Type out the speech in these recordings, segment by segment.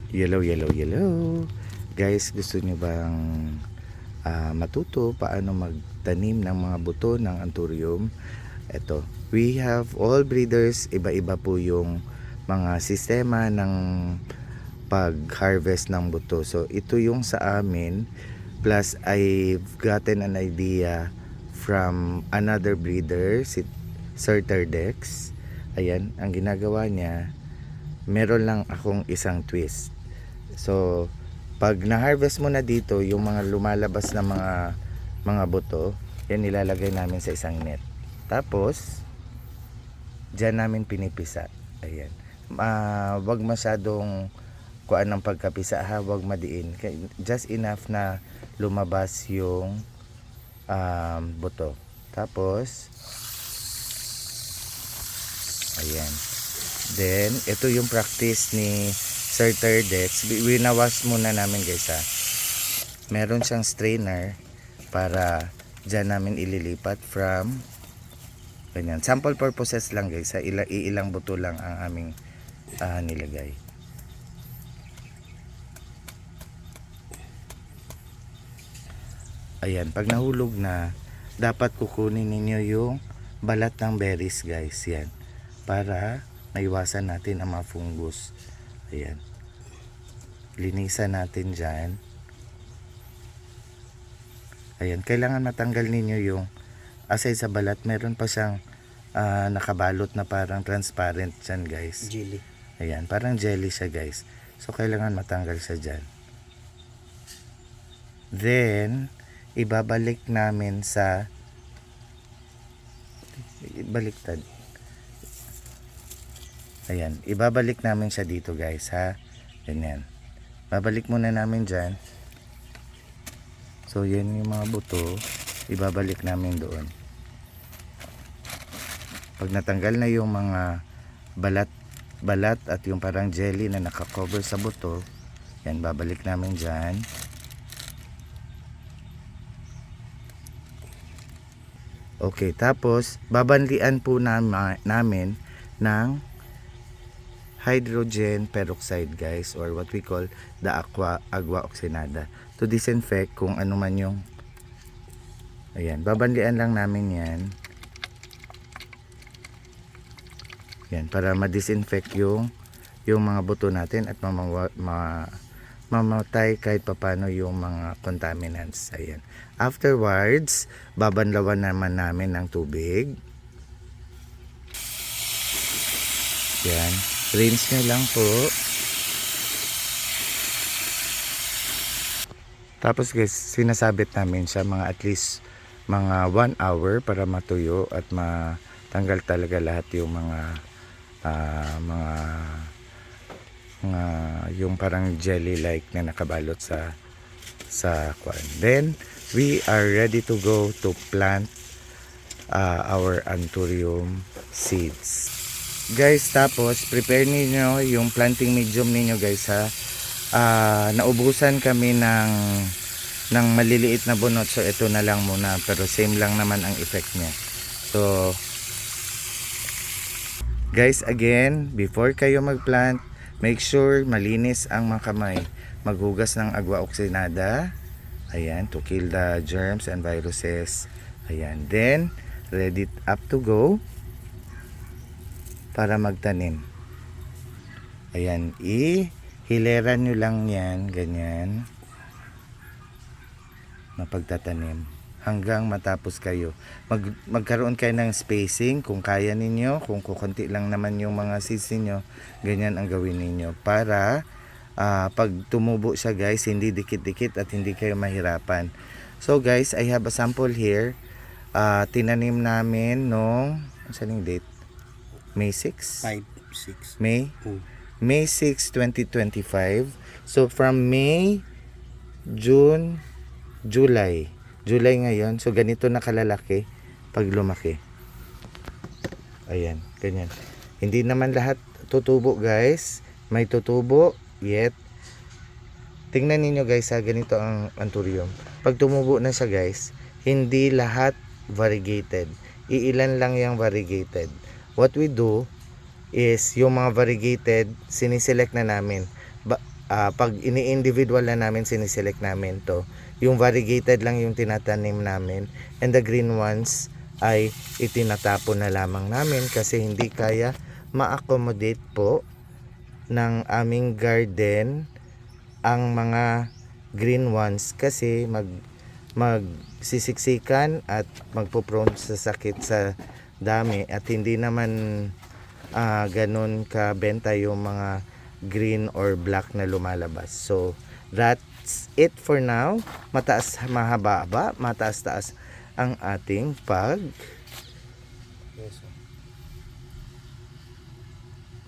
Yellow, yellow, yellow. Guys, gusto niyo bang matuto paano magtanim ng mga buto ng anthurium? Ito, we have all breeders, iba-iba po yung mga sistema ng pag-harvest ng buto. So, ito yung sa amin. Plus, I've gotten an idea from another breeder, si Sir Terdex. Ayan, ang ginagawa niya, meron lang akong isang twist. So, pag na-harvest mo na dito, yung mga lumalabas na mga buto, yan nilalagay namin sa isang net. Tapos, dyan namin pinipisa. Ayan. Wag masyadong kuan ng pagkapisa ha, wag madiin. Just enough na lumabas yung buto. Tapos, ayan. Then, ito yung practice ni Sir Terdex. Winawas muna namin guys ha. Meron siyang strainer para dyan namin ililipat from ganyan. Sample purposes lang guys ha. Ilang buto lang ang aming nilagay. Ayan, pag nahulog na, dapat kukunin ninyo yung balat ng berries guys. Yan. Para maiwasan natin ang mga fungus. Ayan. Linisan natin dyan. Ayan, kailangan matanggal ninyo yung aside sa balat, meron pa siyang nakabalot na parang transparent dyan guys. Jelly. Ayan, parang jelly siya guys. So, kailangan matanggal siya dyan. Then, ibabalik namin sa baliktad. Ayan, ibabalik namin siya dito guys ha. Ganyan. Babalik muna namin dyan. So, yan yung mga buto. Ibabalik namin doon. Pag natanggal na yung mga balat at yung parang jelly na nakakover sa buto, yan, babalik namin dyan. Okay, tapos babanlian po namin ng hydrogen peroxide guys, or what we call the agua oxinada, to disinfect kung ano man yung ayan, babanlian lang namin yan para ma-disinfect yung mga buto natin at mamatay kahit papano yung mga contaminants. Ayan. Afterwards, babanlawan naman namin ng tubig. Yan. Rinse nyo lang po. Tapos guys, sinasabit namin siya mga at least mga 1 hour para matuyo at matanggal talaga lahat yung mga yung parang jelly like na nakabalot sa kwan. Then we are ready to go to plant our anthurium seeds guys. Tapos prepare niyo yung planting medium niyo guys ha. Naubusan kami ng maliliit na bunot, so ito na lang muna, pero same lang naman ang effect niya. So guys, again, before kayo magplant, make sure malinis ang mga kamay. Maghugas ng agua oxinada. Ayan, to kill the germs and viruses. Ayan, then ready up to go para magtanim. Ayan, hileran nyo lang yan, ganyan, na pagtatanim hanggang matapos kayo. Magkaroon kayo ng spacing kung kaya ninyo. Kung kukunti lang naman yung mga seeds ninyo, ganyan ang gawin ninyo para pag tumubo siya guys, hindi dikit-dikit at hindi kayo mahirapan. So guys, I have a sample here. Tinanim namin nung saan yung date? May 6? 5, 6. May 6, 2025. So from May, June, July ngayon. So ganito na kalalaki pag lumaki. Ayan, ganyan. Hindi naman lahat tutubo guys. May tutubo yet. Tingnan niyo guys ha, ganito ang anthurium. Pag tumubo na siya guys, hindi lahat variegated. Iilan lang yung variegated. What we do is yung mga variegated, siniselect na namin. pag ini-individual na namin, siniselect namin to. Yung variegated lang yung tinatanim namin. And the green ones ay itinatapon na lamang namin kasi hindi kaya ma-accommodate po ng aming garden ang mga green ones kasi magsisiksikan at magpo-prone sa sakit sa dami at hindi naman ganun kabenta yung mga green or black na lumalabas. So that's it for now. Mahaba-haba, mataas-taas ang ating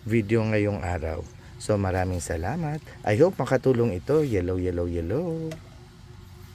video ngayong araw. So maraming salamat. I hope makatulong ito. Yellow, yellow, yellow.